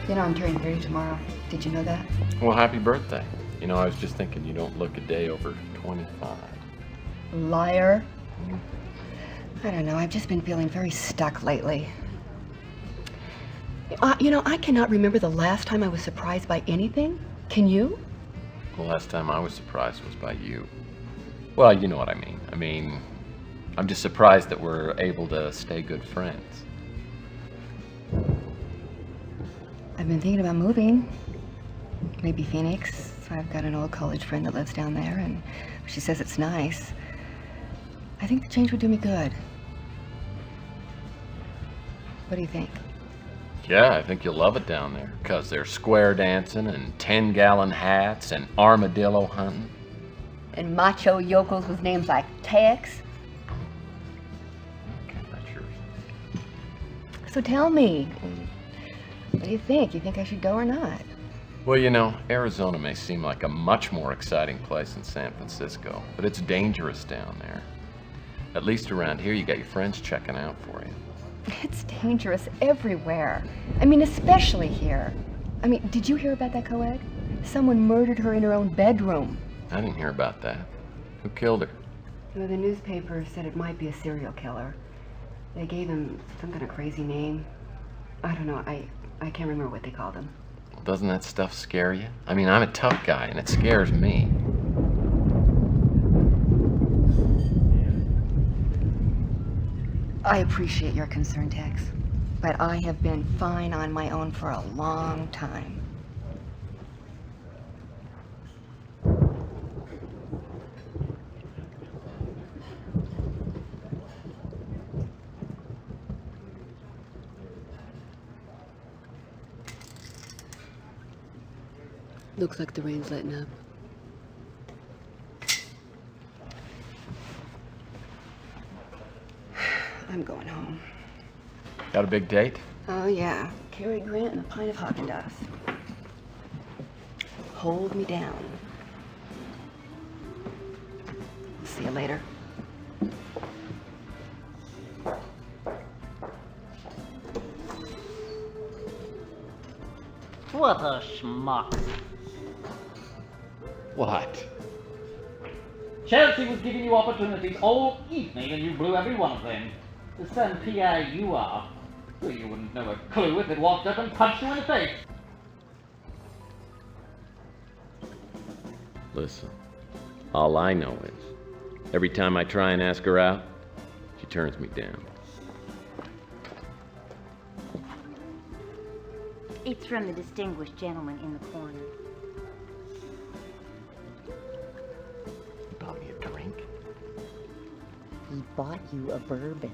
You know, I'm turning 30 tomorrow. Did you know that? Well, happy birthday. You know, I was just thinking you don't look a day over 25. Liar. I don't know, I've just been feeling very stuck lately. You know, I cannot remember the last time I was surprised by anything. Can you? The last time I was surprised was by you. Well, you know what I mean. I'm just surprised that we're able to stay good friends. I've been thinking about moving. Maybe Phoenix. I've got an old college friend that lives down there, and she says it's nice. I think the change would do me good. What do you think? Yeah, I think you'll love it down there, 'cause there's square dancing and 10-gallon hats and armadillo hunting. And macho yokels with names like Tex. Okay, that's yours. So tell me, what do you think? You think I should go or not? Well, you know, Arizona may seem like a much more exciting place than San Francisco, but it's dangerous down there. At least around here, you got your friends checking out for you. It's dangerous everywhere. I mean, especially here. I mean, did you hear about that co-ed? Someone murdered her in her own bedroom. I didn't hear about that. Who killed her? Well, the newspaper said it might be a serial killer. They gave him some kind of crazy name. I don't know, I can't remember what they called him. Well, doesn't that stuff scare you? I mean, I'm a tough guy, and it scares me. I appreciate your concern, Tex, but I have been fine on my own for a long time. Looks like the rain's letting up. I'm going home. Got a big date? Oh, yeah. Cary Grant and a pint of Haagen-Dazs. Hold me down. See you later. What a schmuck. What? Chelsea was giving you opportunities all evening and you blew every one of them. The son PI you are. Well, you wouldn't know a clue if it walked up and punched you in the face. Listen, all I know is, every time I try and ask her out, she turns me down. It's from the distinguished gentleman in the corner. You bought me a drink? He bought you a bourbon.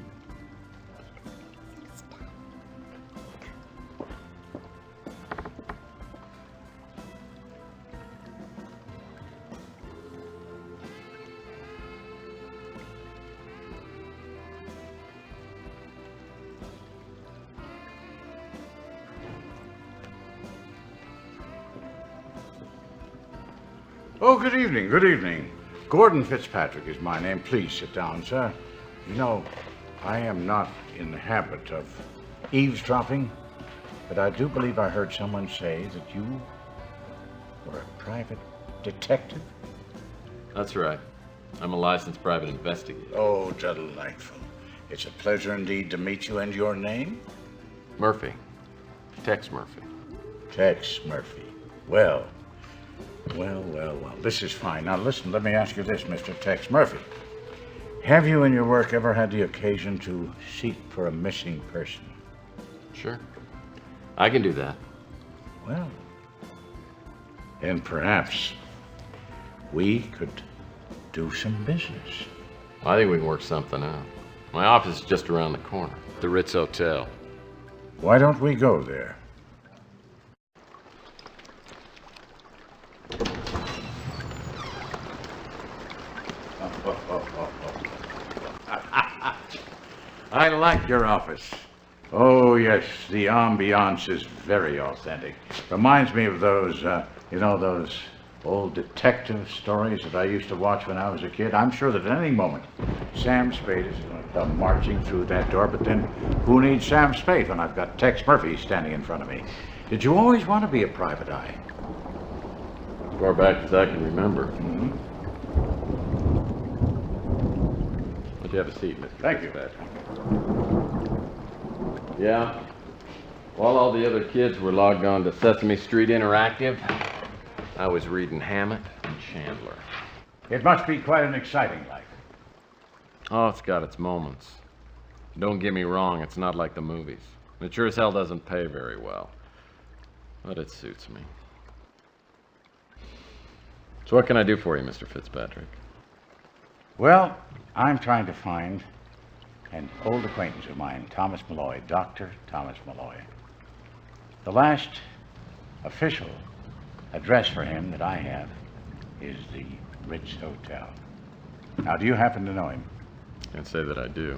Oh, good evening, good evening. Gordon Fitzpatrick is my name. Please sit down, sir. You know, I am not in the habit of eavesdropping, but I do believe I heard someone say that you were a private detective. That's right. I'm a licensed private investigator. Oh, delightful. It's a pleasure indeed to meet you, and your name? Murphy. Tex Murphy. Tex Murphy. Well. This is fine. Now listen, let me ask you this, Mr. Tex Murphy. Have you in your work ever had the occasion to seek for a missing person? Sure. I can do that. Well, then perhaps we could do some business. I think we can work something out. My office is just around the corner, the Ritz Hotel. Why don't we go there? I like your office. Oh, yes, the ambiance is very authentic. Reminds me of those, those old detective stories that I used to watch when I was a kid. I'm sure that at any moment, Sam Spade is going to come marching through that door, but then who needs Sam Spade when I've got Tex Murphy standing in front of me? Did you always want to be a private eye? As far back as I can remember. Mm-hmm. Why don't you have a seat, Mr. Thank you. Fitzpatrick? Yeah? While all the other kids were logged on to Sesame Street Interactive, I was reading Hammett and Chandler. It must be quite an exciting life. Oh, it's got its moments. Don't get me wrong, it's not like the movies. It sure as hell doesn't pay very well. But it suits me. So what can I do for you, Mr. Fitzpatrick? Well, I'm trying to find an old acquaintance of mine, Thomas Malloy, Dr. Thomas Malloy. The last official address for him that I have is the Ritz Hotel. Now, do you happen to know him? Can't say that I do.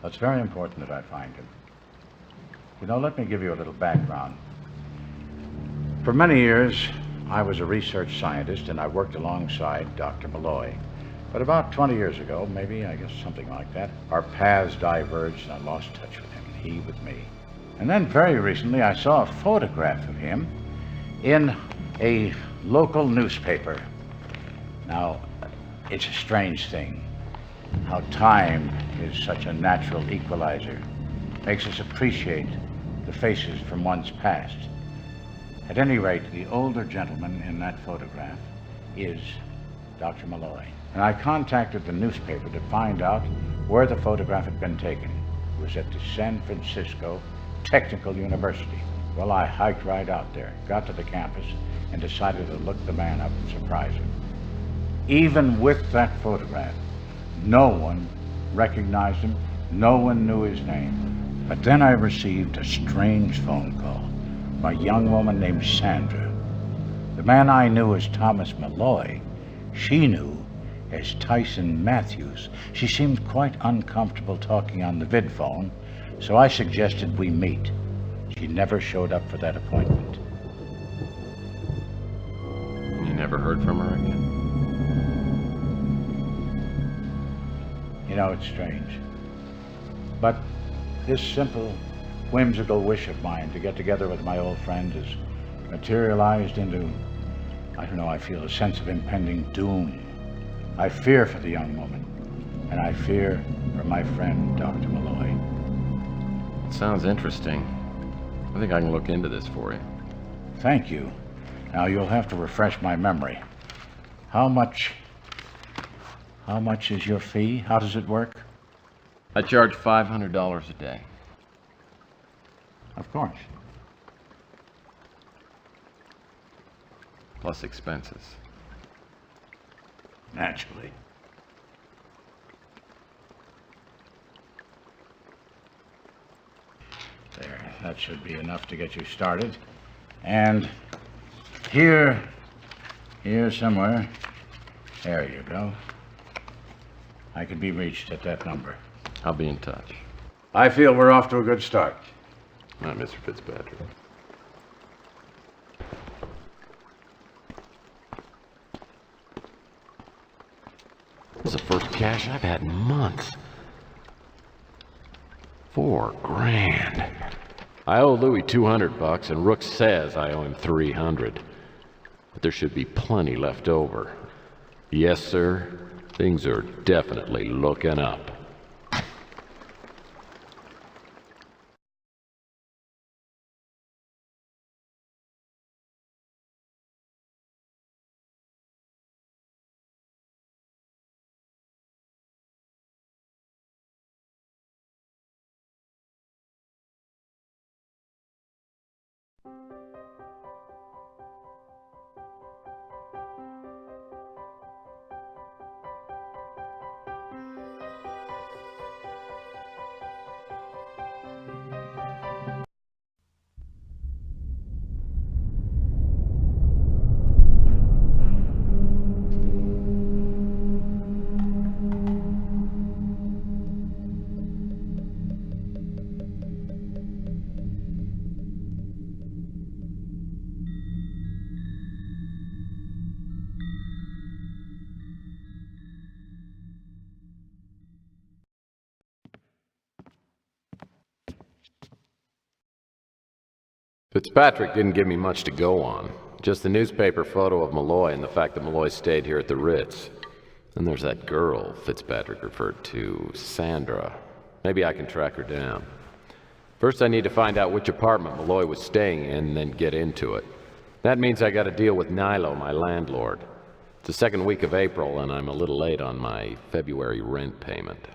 It's very important that I find him. You know, let me give you a little background. For many years, I was a research scientist, and I worked alongside Dr. Malloy. But about 20 years ago, maybe, I guess something like that, our paths diverged, and I lost touch with him, and he with me. And then very recently, I saw a photograph of him in a local newspaper. Now, it's a strange thing how time is such a natural equalizer, makes us appreciate the faces from one's past. At any rate, the older gentleman in that photograph is Dr. Malloy. And I contacted the newspaper to find out where the photograph had been taken. It was at the San Francisco Technical University. Well, I hiked right out there, got to the campus, and decided to look the man up and surprise him. Even with that photograph, no one recognized him, no one knew his name. But then I received a strange phone call from a young woman named Sandra. The man I knew as Thomas Malloy, she knew as Tyson Matthews. She seemed quite uncomfortable talking on the vid phone, so I suggested we meet. She never showed up for that appointment. You never heard from her again? You know, it's strange. But this simple, whimsical wish of mine to get together with my old friend has materialized into, I don't know, I feel a sense of impending doom. I fear for the young woman, and I fear for my friend, Dr. Malloy. It sounds interesting. I think I can look into this for you. Thank you. Now, you'll have to refresh my memory. How much is your fee? How does it work? I charge $500 a day. Of course. Plus expenses. Naturally. There, that should be enough to get you started. And here somewhere, there you go. I can be reached at that number. I'll be in touch. I feel we're off to a good start. Not Mr. Fitzpatrick. This is the first cash I've had in months. $4,000. I owe Louis $200, and Rook says I owe him $300. But there should be plenty left over. Yes, sir. Things are definitely looking up. Fitzpatrick didn't give me much to go on. Just the newspaper photo of Malloy and the fact that Malloy stayed here at the Ritz. And there's that girl Fitzpatrick referred to, Sandra. Maybe I can track her down. First I need to find out which apartment Malloy was staying in and then get into it. That means I gotta deal with Nilo, my landlord. It's the second week of April and I'm a little late on my February rent payment.